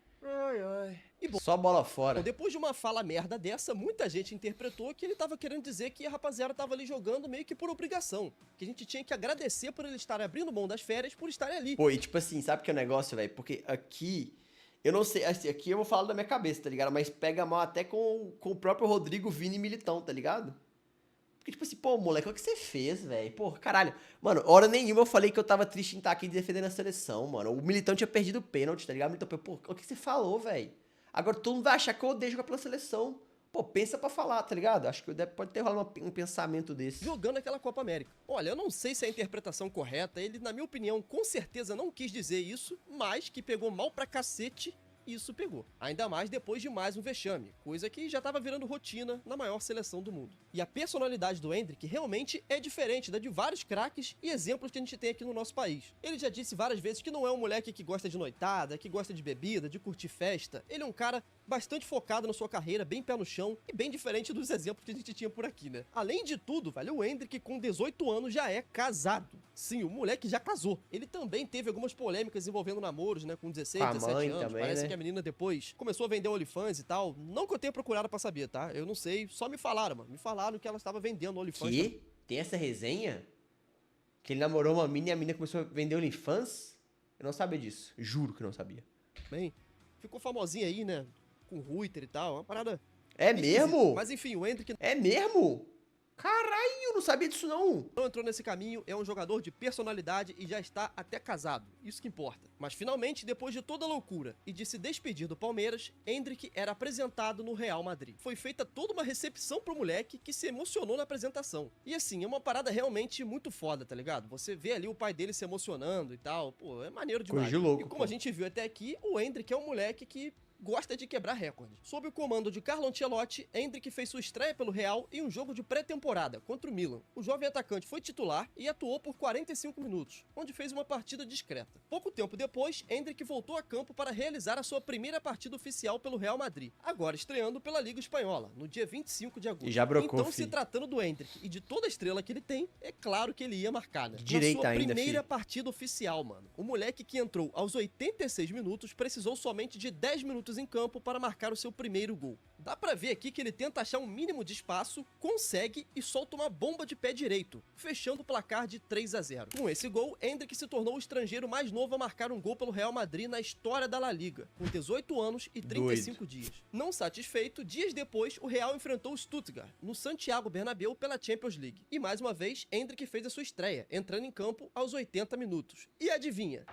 E bom, Só bola fora. depois de uma fala merda dessa, muita gente interpretou que ele tava querendo dizer que a rapaziada tava ali jogando meio que por obrigação. Que a gente tinha que agradecer por ele estar abrindo mão das férias por estarem ali. Pô, e tipo assim, sabe o que é o negócio, velho? Porque aqui Eu não sei, assim, aqui eu vou falar da minha cabeça, tá ligado? Mas pega mal até com o próprio Rodrigo, Vini e Militão, tá ligado? Porque, tipo assim, pô, moleque, o que você fez, velho? Pô, caralho. Mano, hora nenhuma eu falei que eu tava triste em estar aqui defendendo a seleção, mano. O Militão tinha perdido o pênalti, tá ligado? O Militão, pô, o que você falou, velho? Agora todo mundo vai achar que eu odeio jogar pela seleção. Pô, pensa pra falar, tá ligado? Acho que pode ter rolado um pensamento desse. Jogando aquela Copa América. Olha, eu não sei se é a interpretação correta, ele, na minha opinião, com certeza não quis dizer isso, mas que pegou mal pra cacete, isso pegou. Ainda mais depois de mais um vexame, coisa que já tava virando rotina na maior seleção do mundo. E a personalidade do Endrick realmente é diferente da de vários craques e exemplos que a gente tem aqui no nosso país. Ele já disse várias vezes que não é um moleque que gosta de noitada, que gosta de bebida, de curtir festa. Ele é um cara bastante focado na sua carreira, bem pé no chão e bem diferente dos exemplos que a gente tinha por aqui, né? Além de tudo, velho, o Endrick com 18 anos já é casado. Sim, o moleque já casou. Ele também teve algumas polêmicas envolvendo namoros, né, com 16, 17 anos. Também, parece né? que a menina depois começou a vender OnlyFans e tal. Não que eu tenha procurado pra saber, tá? Eu não sei, só me falaram, mano. Me falaram que ela estava vendendo OnlyFans. Que? Tem essa resenha? Que ele namorou uma mina e a mina começou a vender OnlyFans? Eu não sabia disso. Juro que não sabia. Bem, ficou famosinha aí, né? Com o Reuter e tal. Uma parada... É mesmo? Mas enfim, o Endrick É mesmo? Caralho, não sabia disso não. não entrou nesse caminho, é um jogador de personalidade e já está até casado. Isso que importa. Mas finalmente, depois de toda a loucura e de se despedir do Palmeiras, Endrick era apresentado no Real Madrid. Foi feita toda uma recepção pro moleque que se emocionou na apresentação. E assim, é uma parada realmente muito foda, tá ligado? Você vê ali o pai dele se emocionando e tal. Pô, é maneiro demais. Coisa de louco, e como pô. a gente viu até aqui, o Endrick é um moleque que gosta de quebrar recorde. Sob o comando de Carlo Ancelotti, Endrick fez sua estreia pelo Real em um jogo de pré-temporada contra o Milan. O jovem atacante foi titular e atuou por 45 minutos, onde fez uma partida discreta. Pouco tempo depois, Endrick voltou a campo para realizar a sua primeira partida oficial pelo Real Madrid, agora estreando pela Liga Espanhola, no dia 25 de agosto. E já brocou, Então, filho. se tratando do Endrick e de toda a estrela que ele tem, é claro que ele ia marcar, né? De direita Na sua ainda, primeira filho. partida oficial, mano. O moleque que entrou aos 86 minutos precisou somente de 10 minutos em campo para marcar o seu primeiro gol. Dá pra ver aqui que ele tenta achar um mínimo de espaço, consegue e solta uma bomba de pé direito, fechando o placar de 3-0. Com esse gol, Endrick se tornou o estrangeiro mais novo a marcar um gol pelo Real Madrid na história da La Liga, com 18 anos e 35 dias. Não satisfeito, dias depois, o Real enfrentou o Stuttgart, no Santiago Bernabéu pela Champions League. E mais uma vez, Endrick fez a sua estreia, entrando em campo aos 80 minutos. E adivinha?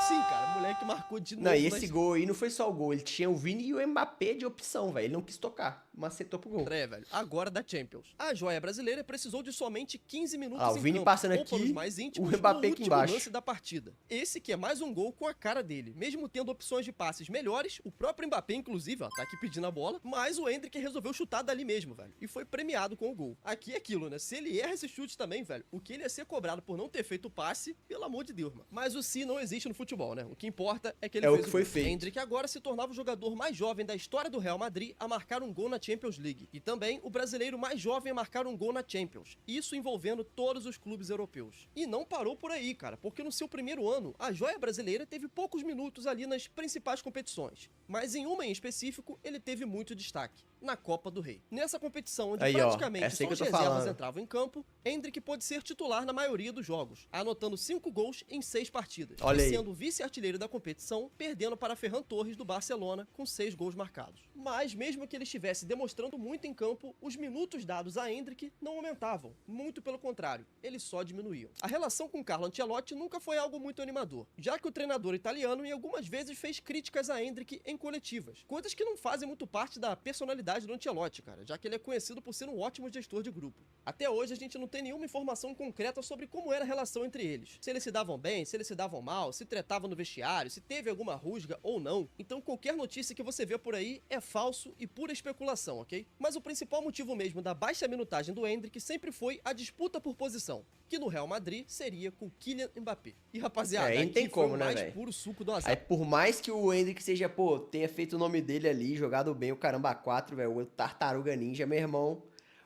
Sim, cara, o moleque marcou de novo. Não, e esse gol aí não foi só o gol, ele tinha o Vini e o Mbappé de opção, velho. Ele não quis tocar, macetou pro gol. André, velho, agora da Champions. A joia brasileira precisou de somente 15 minutos Ah, o em Vini campo, passando ou para aqui, os mais íntimos, o Mbappé no aqui último embaixo. lance da partida. Esse que é mais um gol com a cara dele. Mesmo tendo opções de passes melhores, o próprio Mbappé, inclusive, ó, tá aqui pedindo a bola, mas o Endrick resolveu chutar dali mesmo, velho. E foi premiado com o gol. Aqui é aquilo, né? Se ele erra esse chute também, velho, o que ele ia ser cobrado por não ter feito o passe, pelo amor de Deus, mano. Mas o se não existe no futebol, né? O que importa é que ele É o fez que foi gol. feito. Endrick agora se tornava o jogador mais jovem da história do Real Madrid a marcar um gol na Champions League. E também o brasileiro mais jovem a marcar um gol na Champions. Isso envolvendo todos os clubes europeus. E não parou por aí, cara, porque no seu primeiro ano, a joia brasileira teve poucos minutos ali nas principais competições. Mas em uma em específico, ele teve muito destaque. Na Copa do Rei. Nessa competição, onde Aí, ó, praticamente essa aí só que os eu tô reservas falando. entravam em campo, Endrick pôde ser titular na maioria dos jogos, anotando 5 gols em 6 partidas. Olha e aí. sendo vice-artilheiro da competição, perdendo para Ferran Torres do Barcelona com 6 gols marcados. Mas mesmo que ele estivesse demonstrando muito em campo, os minutos dados a Endrick não aumentavam, muito pelo contrário, eles só diminuíam. A relação com Carlo Ancelotti nunca foi algo muito animador, já que o treinador italiano em algumas vezes fez críticas a Endrick em coletivas, coisas que não fazem muito parte da personalidade do Ancelotti, cara, já que ele é conhecido por ser um ótimo gestor de grupo. Até hoje a gente não tem nenhuma informação concreta sobre como era a relação entre eles. Se eles se davam bem, se eles se davam mal, se tretavam no vestiário, se teve alguma rusga ou não. Então qualquer notícia que você vê por aí é falso e pura especulação, ok? Mas o principal motivo mesmo da baixa minutagem do Endrick sempre foi a disputa por posição, que no Real Madrid seria com Kylian Mbappé. E rapaziada, É, aí não tem aqui foi como, o né, mais velho? puro suco do azar. Aí por mais que o Endrick seja, pô, tenha feito o nome dele ali, jogado bem o caramba 4, velho, o Tartaruga Ninja, meu irmão,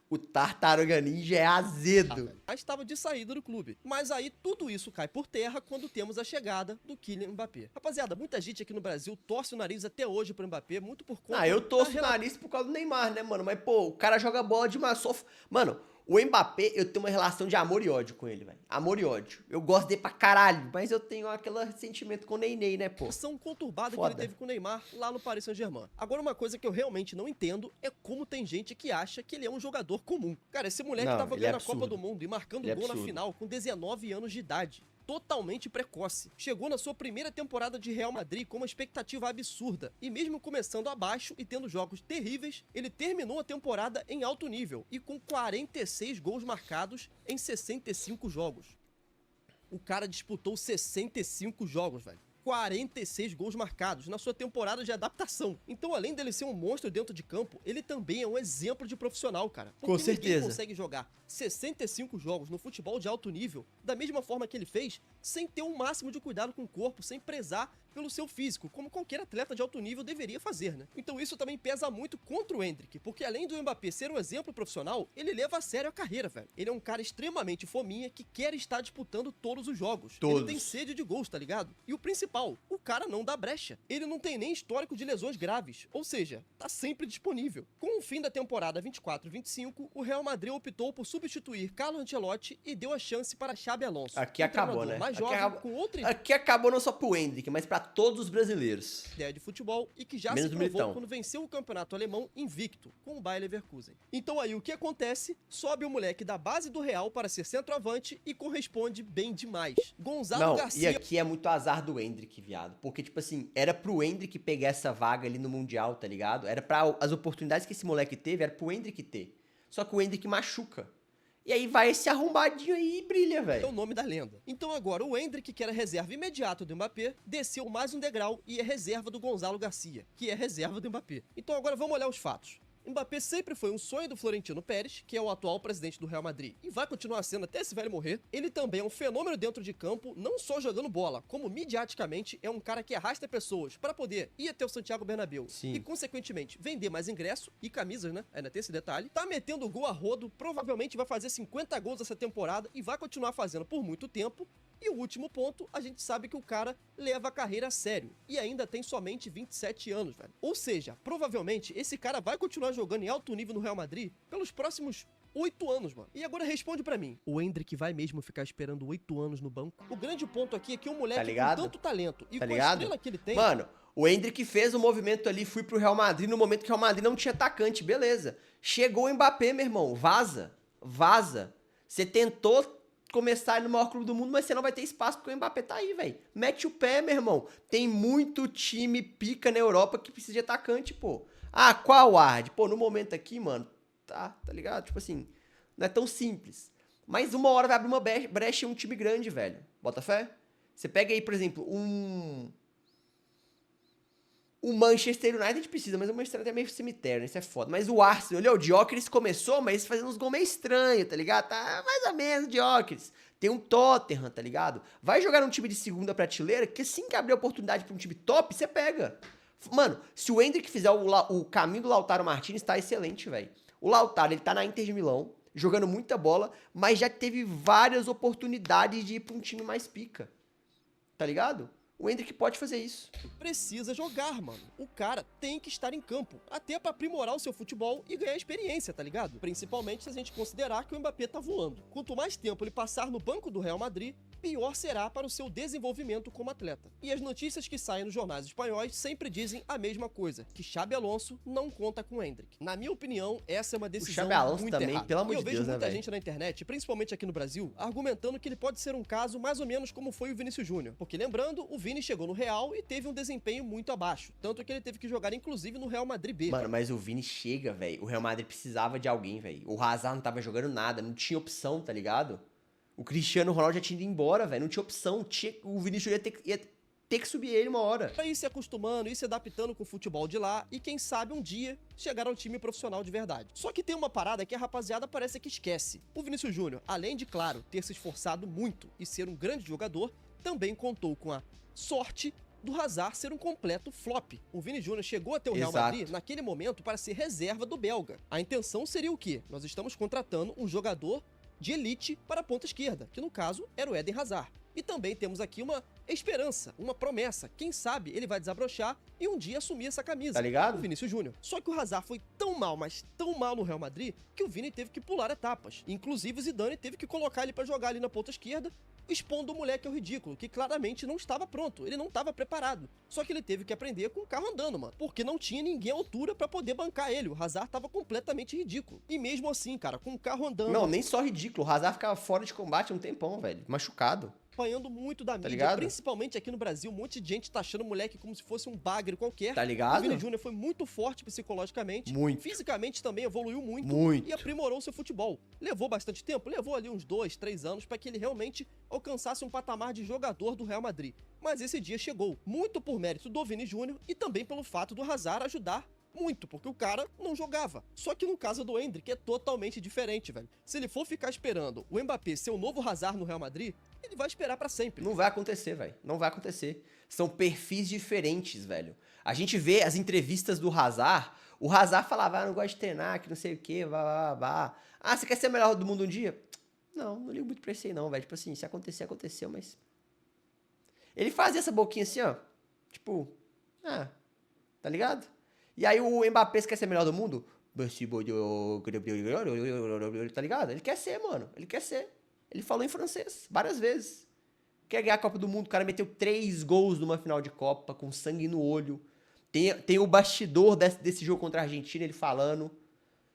o Tartaruga Ninja é azedo. Já estava de saída do clube. Mas aí tudo isso cai por terra quando temos a chegada do Kylian Mbappé. Rapaziada, muita gente aqui no Brasil torce o nariz até hoje pro Mbappé, muito por conta Ah, eu torço o da nariz por causa do Neymar, né, mano? Mas, pô, o cara joga bola demais. Mano, O Mbappé, eu tenho uma relação de amor e ódio com ele, velho. Amor e ódio. Eu gosto dele pra caralho, mas eu tenho aquele sentimento com o Ney, né, pô? Ação conturbada Foda. que ele teve com o Neymar lá no Paris Saint-Germain. Agora, uma coisa que eu realmente não entendo é como tem gente que acha que ele é um jogador comum. Cara, esse moleque Não, tava ele é ganhando a Copa absurdo. do Mundo e marcando Ele é gol na absurdo. final com 19 anos de idade. Totalmente precoce. Chegou na sua primeira temporada de Real Madrid com uma expectativa absurda. E mesmo começando abaixo e tendo jogos terríveis, ele terminou a temporada em alto nível e com 46 gols marcados em 65 jogos. O cara disputou 65 jogos, velho. 46 gols marcados na sua temporada de adaptação. Então, além dele ser um monstro dentro de campo, ele também é um exemplo de profissional, cara. Porque Com certeza. ninguém consegue jogar 65 jogos no futebol de alto nível, da mesma forma que ele fez, sem ter um máximo de cuidado com o corpo, sem prezar pelo seu físico, como qualquer atleta de alto nível deveria fazer, né? Então isso também pesa muito contra o Endrick, porque além do Mbappé ser um exemplo profissional, ele leva a sério a carreira, velho. Ele é um cara extremamente fominha que quer estar disputando todos os jogos. Todos. Ele tem sede de gols, tá ligado? E o principal, o cara não dá brecha. Ele não tem nem histórico de lesões graves, ou seja, tá sempre disponível. Com o fim da temporada 24-25, o Real Madrid optou por substituir Carlo Ancelotti e deu a chance para Xabi Alonso. Aqui um acabou, treinador né? mais Aqui jovem, acabou. com outra Aqui acabou não só pro Endrick, mas pra todos os brasileiros. ideia de futebol e que já Menos se do provou Militão. quando venceu o campeonato alemão invicto, com o Bayer Leverkusen. Então aí o que acontece? Sobe o moleque da base do Real para ser centroavante e corresponde bem demais. Gonzalo Não, e Garcia aqui é muito azar do Endrick, viado. Porque, tipo assim, era pro Endrick pegar essa vaga ali no Mundial, tá ligado? Era pra as oportunidades que esse moleque teve, era pro Endrick ter. Só que o Endrick machuca. E aí vai esse arrombadinho aí e brilha, é velho. o nome da lenda. Então agora o Endrick, que era reserva imediato do Mbappé, desceu mais um degrau e é reserva do Gonzalo Garcia, que é reserva do Mbappé. Então agora vamos olhar os fatos. Mbappé sempre foi um sonho do Florentino Pérez, que é o atual presidente do Real Madrid, e vai continuar sendo até esse velho morrer. Ele também é um fenômeno dentro de campo, não só jogando bola, como midiaticamente é um cara que arrasta pessoas para poder ir até o Santiago Bernabéu Sim. e, consequentemente, vender mais ingresso e camisas, né? Ainda tem esse detalhe. Tá metendo gol a rodo, provavelmente vai fazer 50 gols essa temporada e vai continuar fazendo por muito tempo. E o último ponto, a gente sabe que o cara leva a carreira a sério e ainda tem somente 27 anos, velho. Ou seja, provavelmente esse cara vai continuar jogando em alto nível no Real Madrid pelos próximos 8 anos, mano. E agora responde pra mim, o Endrick vai mesmo ficar esperando 8 anos no banco? O grande ponto aqui é que um moleque Tá ligado? com tanto talento e Tá com a ligado? estrela que ele tem... Mano, o Endrick fez o movimento ali, fui pro Real Madrid no momento que o Real Madrid não tinha atacante, beleza. Chegou o Mbappé, meu irmão, vaza. Você tentou começar no maior clube do mundo, mas você não vai ter espaço porque o Mbappé tá aí, velho. Mete o pé, meu irmão. Tem muito time pica na Europa que precisa de atacante, pô. Ah, qual Ward? Pô, no momento aqui, mano, tá ligado? Tipo assim, não é tão simples. Mas uma hora vai abrir uma brecha em um time grande, velho. Bota fé? Você pega aí, por exemplo, o Manchester United precisa, mas o Manchester United é meio cemitério, né? Isso é foda. Mas o Arsenal, olha, o Gyökeres começou, mas fazendo uns gols meio estranhos, tá ligado? Tá mais ou menos o Gyökeres. Tem um Tottenham, tá ligado? Vai jogar num time de segunda prateleira, que assim que abrir a oportunidade pra um time top, você pega. Mano, se o Endrick fizer o caminho do Lautaro Martinez, tá excelente, velho. O Lautaro, ele tá na Inter de Milão, jogando muita bola, mas já teve várias oportunidades de ir pra um time mais pica. Tá ligado? O Endrick pode fazer isso. Precisa jogar, mano. O cara tem que estar em campo, até pra aprimorar o seu futebol e ganhar experiência, tá ligado? Principalmente se a gente considerar que o Mbappé tá voando. Quanto mais tempo ele passar no banco do Real Madrid, pior será para o seu desenvolvimento como atleta. E as notícias que saem nos jornais espanhóis sempre dizem a mesma coisa, que Xabi Alonso não conta com o Endrick. Na minha opinião, essa é uma decisão Xabi Alonso muito também, errada. pelo amor e eu de vejo Deus, né, muita velho? gente na internet, principalmente aqui no Brasil, argumentando que ele pode ser um caso mais ou menos como foi o Vinícius Júnior. Porque lembrando, o Vini chegou no Real e teve um desempenho muito abaixo. Tanto que ele teve que jogar, inclusive, no Real Madrid B. Mano, mas o Vini chega, velho. O Real Madrid precisava de alguém, velho. O Hazard não tava jogando nada, não tinha opção, tá ligado? O Cristiano Ronaldo já tinha ido embora, velho. Não tinha opção. O Vinícius ia ter que subir ele uma hora. Pra ir se acostumando, ir se adaptando com o futebol de lá e quem sabe um dia chegar ao time profissional de verdade. Só que tem uma parada que a rapaziada parece que esquece. O Vinícius Júnior, além de, claro, ter se esforçado muito e ser um grande jogador, também contou com a sorte do Hazard ser um completo flop. O Vini Júnior chegou até o Real Exato. Madrid naquele momento para ser reserva do belga. A intenção seria o quê? Nós estamos contratando um jogador de elite para a ponta esquerda, que no caso era o Eden Hazard. E também temos aqui uma esperança, uma promessa. Quem sabe ele vai desabrochar e um dia assumir essa camisa. Tá ligado? O Vinícius Júnior. Só que o Hazard foi tão mal, mas tão mal no Real Madrid, que o Vini teve que pular etapas. Inclusive o Zidane teve que colocar ele pra jogar ali na ponta esquerda, expondo o moleque ao ridículo, que claramente não estava pronto, ele não estava preparado. Só que ele teve que aprender com o carro andando, mano, porque não tinha ninguém à altura pra poder bancar ele. O Hazard tava completamente ridículo. E mesmo assim, cara, com o carro andando... Não, nem só ridículo. O Hazard ficava fora de combate um tempão, velho. Machucado. Apanhando muito da mídia, ligado? principalmente aqui no Brasil, um monte de gente tá achando o moleque como se fosse um bagre qualquer. Tá ligado? O Vini Júnior foi muito forte psicologicamente, Muito. fisicamente também evoluiu muito, Muito. e aprimorou seu futebol. Levou bastante tempo, levou ali uns 2, 3 anos para que ele realmente alcançasse um patamar de jogador do Real Madrid. Mas esse dia chegou, muito por mérito do Vini Júnior e também pelo fato do Hazard ajudar muito, porque o cara não jogava. Só que no caso do Endrick é totalmente diferente, velho. Se ele for ficar esperando o Mbappé ser o novo Hazard no Real Madrid, ele vai esperar pra sempre. Não vai acontecer, velho. Não vai acontecer. São perfis diferentes, velho. A gente vê as entrevistas do Hazard. O Hazard falava, ah, não gosto de treinar, que não sei o quê, vá. Ah, você quer ser o melhor do mundo um dia? Não ligo muito pra isso aí não, velho. Tipo assim, se acontecer, aconteceu, mas... Ele fazia essa boquinha assim, ó. Tipo, tá ligado? E aí o Mbappé, você quer ser o melhor do mundo? Tá ligado? Ele quer ser, mano. Ele quer ser. Ele falou em francês várias vezes. Quer ganhar a Copa do Mundo. O cara meteu 3 gols numa final de Copa, com sangue no olho. Tem o bastidor desse jogo contra a Argentina, ele falando.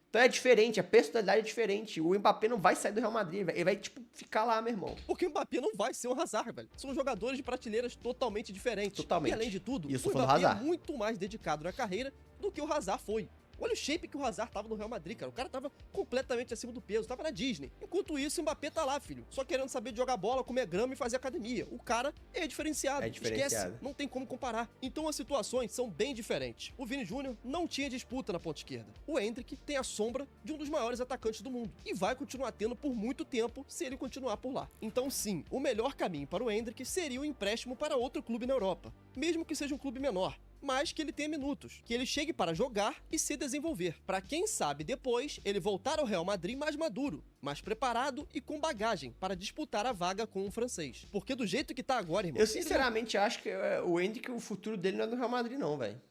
Então é diferente, a personalidade é diferente. O Mbappé não vai sair do Real Madrid, ele vai tipo, ficar lá, meu irmão. Porque o Mbappé não vai ser um Hazard, velho. São jogadores de prateleiras totalmente diferentes. Totalmente. E além de tudo, Isso, o Mbappé é muito mais dedicado na carreira do que o Hazard foi. Olha o shape que o Hazard tava no Real Madrid, cara. O cara tava completamente acima do peso, tava na Disney. Enquanto isso, o Mbappé tá lá, filho. Só querendo saber de jogar bola, comer grama e fazer academia. O cara é diferenciado. Esquece, não tem como comparar. Então as situações são bem diferentes. O Vini Júnior não tinha disputa na ponta esquerda. O Endrick tem a sombra de um dos maiores atacantes do mundo. E vai continuar tendo por muito tempo se ele continuar por lá. Então sim, o melhor caminho para o Endrick seria o empréstimo para outro clube na Europa. Mesmo que seja um clube menor, mas que ele tenha minutos, que ele chegue para jogar e se desenvolver, para quem sabe depois ele voltar ao Real Madrid mais maduro, mais preparado e com bagagem para disputar a vaga com o francês. Porque do jeito que tá agora, irmão... Eu sinceramente acho que o Endrick, o futuro dele não é no Real Madrid não, velho.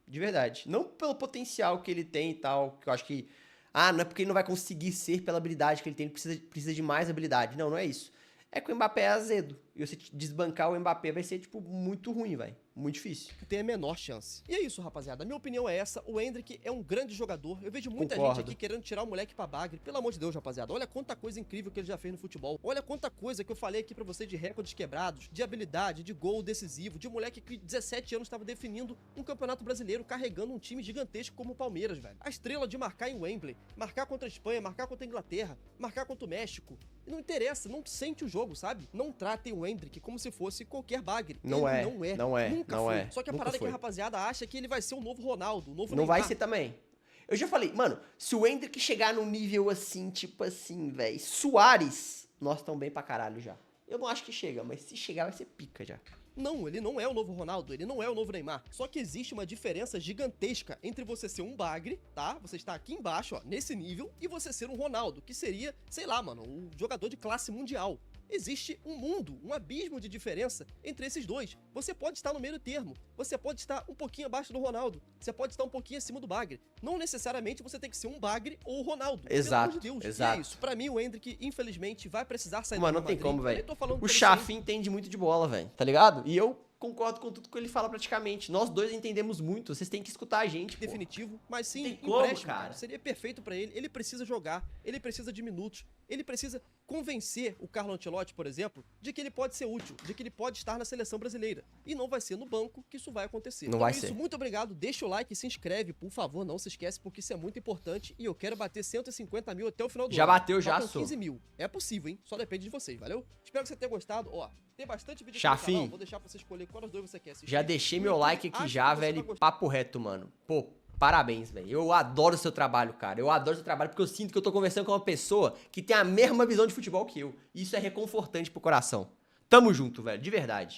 De verdade. Não pelo potencial que ele tem e tal, que eu acho que... não é porque ele não vai conseguir ser pela habilidade que ele tem, ele precisa de mais habilidade. Não é isso. É que o Mbappé é azedo. E você desbancar o Mbappé vai ser, tipo, muito ruim, velho. Muito difícil. Tem a menor chance. E é isso, rapaziada. A minha opinião é essa. O Endrick é um grande jogador. Eu vejo muita gente aqui querendo tirar o moleque pra bagre. Pelo amor de Deus, rapaziada. Olha quanta coisa incrível que ele já fez no futebol. Olha quanta coisa que eu falei aqui pra vocês de recordes quebrados, de habilidade, de gol decisivo, de moleque que 17 anos estava definindo um campeonato brasileiro, carregando um time gigantesco como o Palmeiras, velho. A estrela de marcar em Wembley, marcar contra a Espanha, marcar contra a Inglaterra, marcar contra o México. E não interessa, não sente o jogo, sabe? Não tratem o Endrick como se fosse qualquer bagre. Não é. Nunca foi. Só que a parada é que a rapaziada acha que ele vai ser o novo Ronaldo, o novo Não Neymar. vai ser também. Eu já falei, mano, se o Endrick chegar num nível assim, tipo assim, velho, Suárez, nós estamos bem pra caralho já. Eu não acho que chega, mas se chegar vai ser pica já. Não, ele não é o novo Ronaldo, ele não é o novo Neymar. Só que existe uma diferença gigantesca entre você ser um bagre, tá? Você está aqui embaixo, ó, nesse nível, e você ser um Ronaldo, que seria, sei lá, mano, um jogador de classe mundial. Existe um mundo, um abismo de diferença entre esses dois. Você pode estar no meio termo, você pode estar um pouquinho abaixo do Ronaldo, você pode estar um pouquinho acima do bagre. Não necessariamente você tem que ser um bagre ou o Ronaldo. Exato, pelo amor de Deus. exato. E é isso. Pra mim, o Endrick, infelizmente, vai precisar sair do Mano, Real não tem Madrid. como, velho. O Xavi Xafi entende muito de bola, velho, tá ligado? E eu concordo com tudo que ele fala praticamente. Nós dois entendemos muito, vocês têm que escutar a gente, pô. Definitivo, mas sim, tem como, empréstimo, cara. Seria perfeito pra ele. Ele precisa jogar, ele precisa de minutos, ele precisa convencer o Carlo Ancelotti, por exemplo, de que ele pode ser útil, de que ele pode estar na seleção brasileira. E não vai ser no banco que isso vai acontecer. Não vai ser. Muito obrigado, deixa o like e se inscreve, por favor, não se esquece, porque isso é muito importante e eu quero bater 150 mil até o final do ano. Já bateu, já, Faltam sou. 15 mil. É possível, hein? Só depende de vocês, valeu? Espero que você tenha gostado. Ó, tem bastante vídeo aqui no Xafim, canal, vou deixar pra você escolher qual das duas você quer assistir. Já deixei meu like aqui Acho já, que você vai velho. gostar. Papo reto, mano. Pô, parabéns, velho. Eu adoro o seu trabalho, cara. Eu adoro o seu trabalho porque eu sinto que eu tô conversando com uma pessoa que tem a mesma visão de futebol que eu. E isso é reconfortante pro coração. Tamo junto, velho. De verdade.